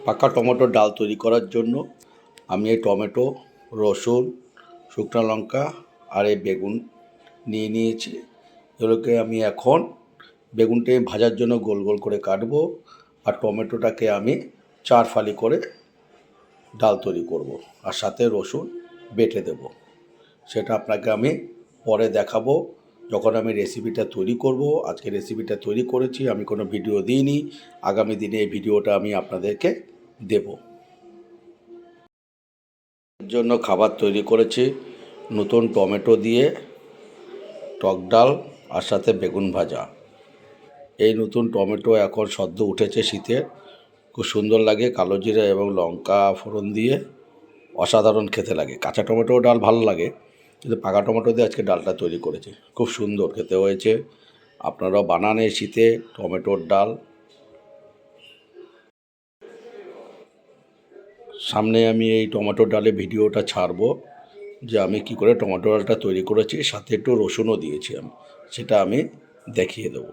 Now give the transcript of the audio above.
পাকা টমেটোর ডাল তৈরি করার জন্য আমি এই টমেটো, রসুন, শুকনো লঙ্কা আর এই বেগুন নিয়ে নিয়েছি। এগুলোকে আমি এখন বেগুনটাকে ভাজার জন্য গোল গোল করে কাটবো, আর টমেটোটাকে আমি 4 ফালি করে ডাল তৈরি করব, আর সাথে রসুন বেটে দেব। সেটা আপনাকে আমি পরে দেখাবো যখন আমি রেসিপিটা তৈরি করব। আজকে রেসিপিটা তৈরি করেছি, আমি কোনো ভিডিও দিইনি। আগামী দিনে এই ভিডিওটা আমি আপনাদেরকে দেব। এর জন্য খাবার তৈরি করেছি নতুন টমেটো দিয়ে টক ডাল আর সাথে বেগুন ভাজা। এই নতুন টমেটো এখন সদ্য উঠেছে শীতে, খুব সুন্দর লাগে, কালো জিরা এবং লঙ্কা ফোড়ন দিয়ে অসাধারণ খেতে লাগে। কাঁচা টমেটো ডাল ভালো লাগে, কিন্তু পাকা টমেটো দিয়ে আজকে ডালটা তৈরি করেছি, খুব সুন্দর খেতে হয়েছে। আপনারাও বানান এই শীতে টমেটোর ডাল। সামনে আমি এই টমেটোর ডালের ভিডিওটা ছাড়বো, যে আমি কি করে টমেটো ডালটা তৈরি করেছি, সাথে একটু রসুনও দিয়েছি আমি, সেটা আমি দেখিয়ে দেবো।